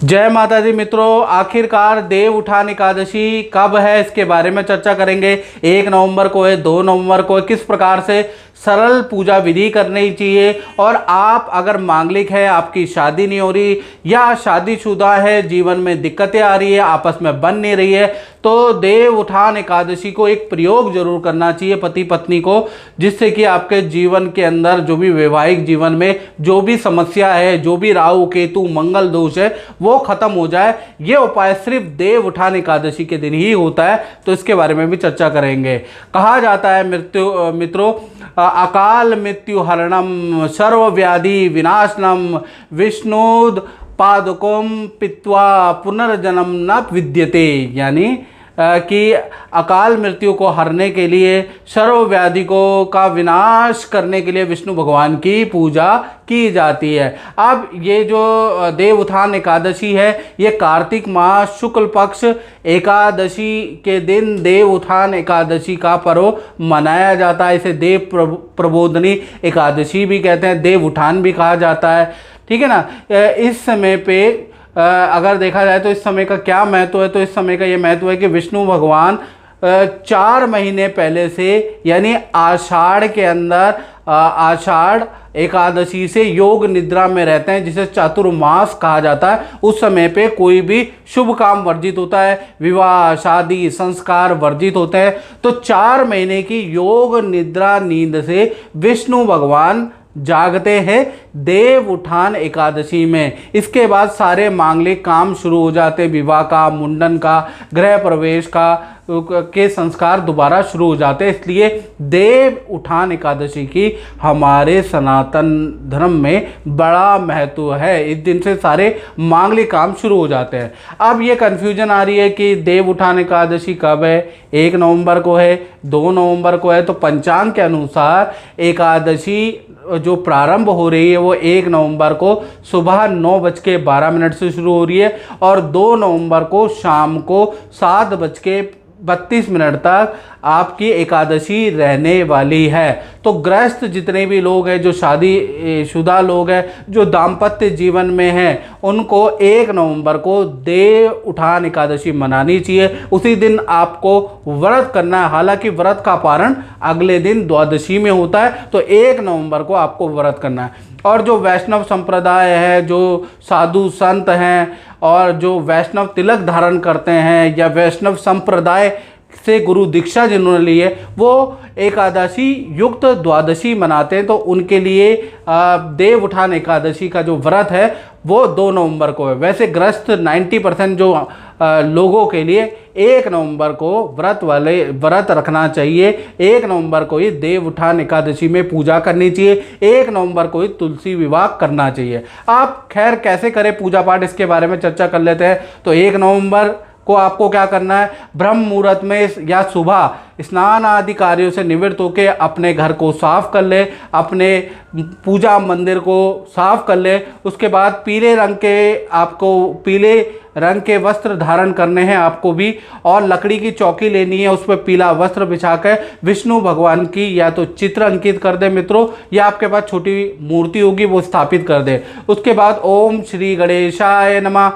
जय माता दी मित्रों, आखिरकार देव उठान एकादशी कब है इसके बारे में चर्चा करेंगे। 1 नवंबर को है, 2 नवंबर को है, किस प्रकार से सरल पूजा विधि करनी चाहिए। और आप अगर मांगलिक है, आपकी शादी नहीं हो रही या शादीशुदा है, जीवन में दिक्कतें आ रही है, आपस में बन नहीं रही है, तो देव उठान एकादशी को एक प्रयोग जरूर करना चाहिए पति पत्नी को, जिससे कि आपके जीवन के अंदर जो भी वैवाहिक जीवन में जो भी समस्या है, जो भी राहु केतु मंगल दोष है, वो खत्म हो जाए। ये उपाय सिर्फ देव उठान एकादशी के दिन ही होता है, तो इसके बारे में भी चर्चा करेंगे। कहा जाता है मित्रों, अकाल मृत्यु हरणम सर्व व्याधि विनाशनम विष्णुद पादुकम पित्वा पुनर्जन्म न विद्यते। यानी कि अकाल मृत्यु को हरने के लिए, सर्व व्याधि को का विनाश करने के लिए विष्णु भगवान की पूजा की जाती है। अब ये जो देव उठान एकादशी है, ये कार्तिक मास शुक्ल पक्ष एकादशी के दिन देव उठान एकादशी का पर्व मनाया जाता है। इसे देव प्रबोधनी एकादशी भी कहते हैं, देव उठान भी कहा जाता है। ठीक है ना। इस समय पे अगर देखा जाए तो इस समय का क्या महत्व है, तो इस समय का ये महत्व है कि विष्णु भगवान 4 महीने पहले से, यानी आषाढ़ के अंदर, आषाढ़ एकादशी से योग निद्रा में रहते हैं, जिसे चातुर्मास कहा जाता है। उस समय पे कोई भी शुभ काम वर्जित होता है, विवाह शादी संस्कार वर्जित होते हैं। तो 4 महीने की योग निद्रा नींद से विष्णु भगवान जागते हैं देव उठान एकादशी में। इसके बाद सारे मांगलिक काम शुरू हो जाते, विवाह का, मुंडन का, गृह प्रवेश का के संस्कार दोबारा शुरू हो जाते हैं। इसलिए देव उठान एकादशी की हमारे सनातन धर्म में बड़ा महत्व है। इस दिन से सारे मांगलिक काम शुरू हो जाते हैं। अब ये कन्फ्यूजन आ रही है कि देव उठान एकादशी कब है, 1 नवंबर को है, 2 नवंबर को है। तो पंचांग के अनुसार एकादशी जो प्रारंभ हो रही है वो 1 नवंबर को सुबह 9:12 से शुरू हो रही है और 2 नवंबर को शाम को 7:32 तक आपकी एकादशी रहने वाली है। तो गृहस्थ जितने भी लोग हैं, जो शादीशुदा लोग हैं, जो दाम्पत्य जीवन में हैं, उनको 1 नवंबर को देव उठान एकादशी मनानी चाहिए। उसी दिन आपको व्रत करना है। हालांकि व्रत का पारण अगले दिन द्वादशी में होता है, तो 1 नवंबर को आपको व्रत करना है। और जो वैष्णव संप्रदाय है, जो साधु संत हैं और जो वैष्णव तिलक धारण करते हैं या वैष्णव संप्रदाय से गुरु दीक्षा जिन्होंने ली है, वो एकादशी युक्त द्वादशी मनाते हैं। तो उनके लिए देव उठान एकादशी का जो व्रत है वो 2 नवंबर को है। वैसे ग्रस्त 90% जो लोगों के लिए 1 नवंबर को व्रत रखना चाहिए। 1 नवंबर को ही देव उठान एकादशी में पूजा करनी चाहिए। 1 नवंबर को ही तुलसी विवाह करना चाहिए। आप खैर कैसे करें पूजा पाठ, इसके बारे में चर्चा कर लेते हैं। तो 1 नवंबर को आपको क्या करना है, ब्रह्म मुहूर्त में या सुबह स्नान आदि कार्यों से निवृत्त होकर अपने घर को साफ कर ले, अपने पूजा मंदिर को साफ कर ले। उसके बाद पीले रंग के वस्त्र धारण करने हैं आपको भी, और लकड़ी की चौकी लेनी है, उस पर पीला वस्त्र बिछाकर विष्णु भगवान की या तो चित्र अंकित कर दे मित्रों, या आपके पास छोटी मूर्ति होगी वो स्थापित कर दे। उसके बाद ओम श्री गणेशाय नमः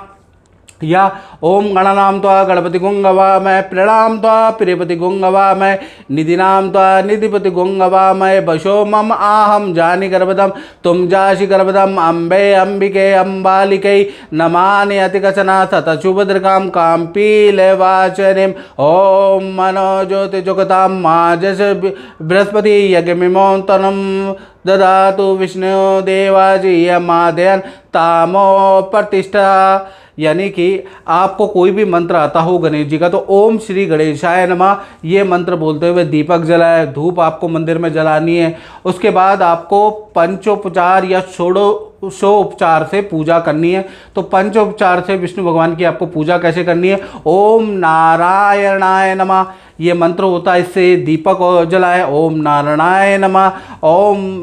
या ओम गणनाम त्वा गणपति गुंगवामय, प्रणाम त्वा प्रियपति गुंगवामय, निधिनाम त्वा निधिपति गुंगवामय, बशो मम आहम जानि गर्भदम तुम जाशि गर्भदम, अम्बे अंबिके अम्बालिकै नमानि अतिकचना सतशुभद्रकाम काम्पीलवाचनिम। ओम मनो ज्योति जुगताम माजस बृहस्पति यज्ञमिमोन्तनम ददातु विष्णु देवाजी यमादयन तामो प्रतिष्ठा। यानी कि आपको कोई भी मंत्र आता हो गणेश जी का, तो ओम श्री गणेशाय नमः ये मंत्र बोलते हुए दीपक जलाए, धूप आपको मंदिर में जलानी है। उसके बाद आपको पंचोपचार या षोडशोपचार से पूजा करनी है। तो पंचोपचार से विष्णु भगवान की आपको पूजा कैसे करनी है, ओम नारायणाय नमः ये मंत्र होता है, इससे दीपक जलाए, ओम नारायणाय नमः। ओम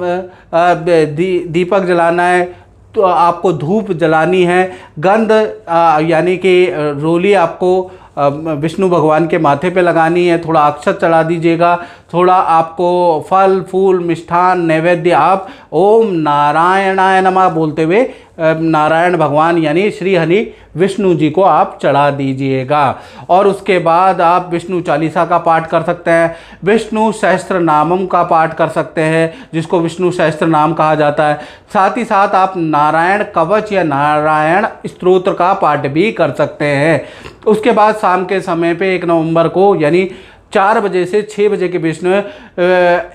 दीपक जलाना है तो आपको धूप जलानी है, गंध यानी कि रोली आपको विष्णु भगवान के माथे पे लगानी है, थोड़ा अक्षत चढ़ा दीजिएगा। थोड़ा आपको फल फूल मिष्ठान नैवेद्य आप ओम नारायणाय नमः बोलते हुए नारायण भगवान यानी श्री हरि विष्णु जी को आप चढ़ा दीजिएगा। और उसके बाद आप विष्णु चालीसा का पाठ कर सकते हैं, विष्णु सहस्त्र नामम का पाठ कर सकते हैं जिसको विष्णु सहस्त्र नाम कहा जाता है। साथ ही साथ आप नारायण कवच या नारायण स्तोत्र का पाठ भी कर सकते हैं। उसके बाद शाम के समय पे 1 नवंबर को यानी 4 बजे से 6 बजे के बीच में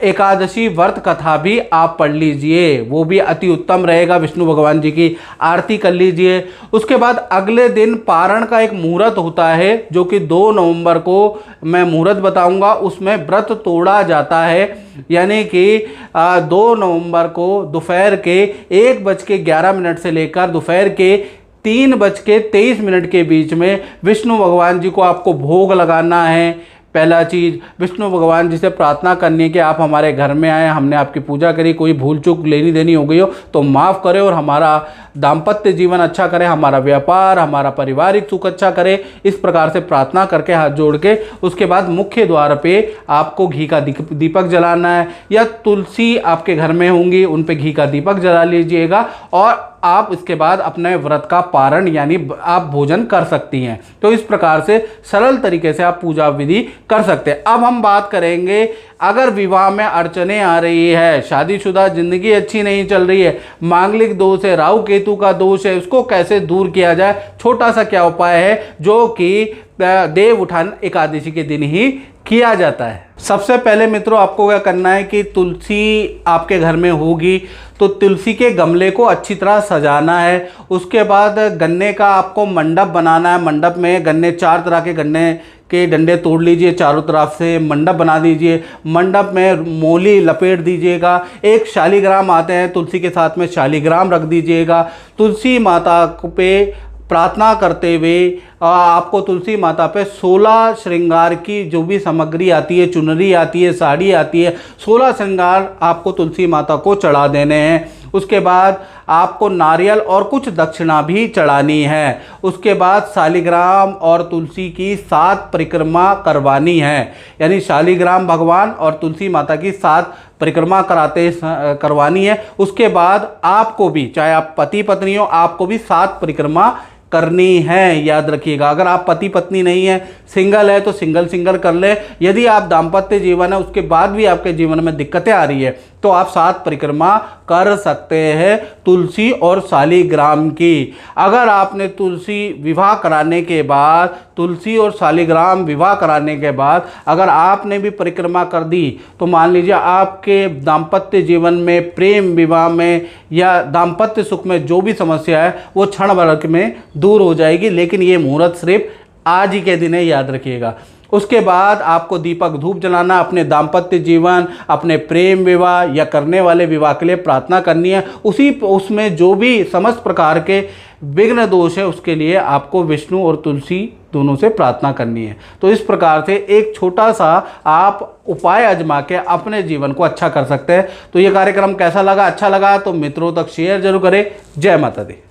एकादशी व्रत कथा भी आप पढ़ लीजिए, वो भी अति उत्तम रहेगा। विष्णु भगवान जी की आरती कर लीजिए। उसके बाद अगले दिन पारण का एक मुहूर्त होता है जो कि 2 नवंबर को मैं मुहूर्त बताऊंगा, उसमें व्रत तोड़ा जाता है। यानी कि 2 नवंबर को दोपहर के 1:11 से लेकर दोपहर के 3:23 के बीच में विष्णु भगवान जी को आपको भोग लगाना है। पहला चीज़ विष्णु भगवान जी से प्रार्थना करनी है कि आप हमारे घर में आए, हमने आपकी पूजा करी, कोई भूल चूक लेनी देनी हो गई हो तो माफ़ करें और हमारा दाम्पत्य जीवन अच्छा करे, हमारा व्यापार हमारा पारिवारिक सुख अच्छा करे। इस प्रकार से प्रार्थना करके हाथ जोड़ के उसके बाद मुख्य द्वार पे आपको घी का दीपक जलाना है, या तुलसी आपके घर में होंगी उन पे घी का दीपक जला लीजिएगा और आप इसके बाद अपने व्रत का पारण यानी आप भोजन कर सकती हैं। तो इस प्रकार से सरल तरीके से आप पूजा विधि कर सकते हैं। अब हम बात करेंगे अगर विवाह में अड़चने आ रही है, शादीशुदा जिंदगी अच्छी नहीं चल रही है, मांगलिक दोष है, राहु केतु का दोष है, उसको कैसे दूर किया जाए, छोटा सा क्या उपाय है जो कि देव उठान एकादशी के दिन ही किया जाता है। सबसे पहले मित्रों आपको क्या करना है कि तुलसी आपके घर में होगी तो तुलसी के गमले को अच्छी तरह सजाना है। उसके बाद गन्ने का आपको मंडप बनाना है। मंडप में गन्ने 4 तरह के गन्ने के डंडे तोड़ लीजिए, चारों तरफ से मंडप बना दीजिए। मंडप में मोली लपेट दीजिएगा। एक शालिग्राम आते हैं तुलसी के साथ में, शालिग्राम रख दीजिएगा। तुलसी माता पे प्रार्थना करते हुए आपको तुलसी माता पे 16 श्रृंगार की जो भी सामग्री आती है, चुनरी आती है, साड़ी आती है, 16 श्रृंगार आपको तुलसी माता को चढ़ा देने हैं। उसके बाद आपको नारियल और कुछ दक्षिणा भी चढ़ानी है। उसके बाद शालिग्राम और तुलसी की 7 परिक्रमा करवानी है, यानी शालिग्राम भगवान और तुलसी माता की 7 परिक्रमा करवानी है। उसके बाद आपको भी, चाहे आप पति पत्नी हो, आपको भी 7 परिक्रमा करनी है। याद रखिएगा, अगर आप पति पत्नी नहीं है, सिंगल है तो सिंगल कर ले। यदि आप दाम्पत्य जीवन है उसके बाद भी आपके जीवन में दिक्कतें आ रही है तो आप 7 परिक्रमा कर सकते हैं तुलसी और शालिग्राम की। अगर आपने तुलसी विवाह कराने के बाद, तुलसी और शालिग्राम विवाह कराने के बाद अगर आपने भी परिक्रमा कर दी तो मान लीजिए आपके दाम्पत्य जीवन में, प्रेम विवाह में या दाम्पत्य सुख में जो भी समस्या है वो क्षण भर में दूर हो जाएगी। लेकिन ये मुहूर्त सिर्फ आज ही के दिन है, याद रखिएगा। उसके बाद आपको दीपक धूप जलाना, अपने दाम्पत्य जीवन, अपने प्रेम विवाह या करने वाले विवाह के लिए प्रार्थना करनी है। उसमें जो भी समस्त प्रकार के विघ्न दोष है उसके लिए आपको विष्णु और तुलसी दोनों से प्रार्थना करनी है। तो इस प्रकार से एक छोटा सा आप उपाय आजमा के अपने जीवन को अच्छा कर सकते हैं। तो ये कार्यक्रम कैसा लगा? अच्छा लगा तो मित्रों तक शेयर जरूर करें। जय माता दी।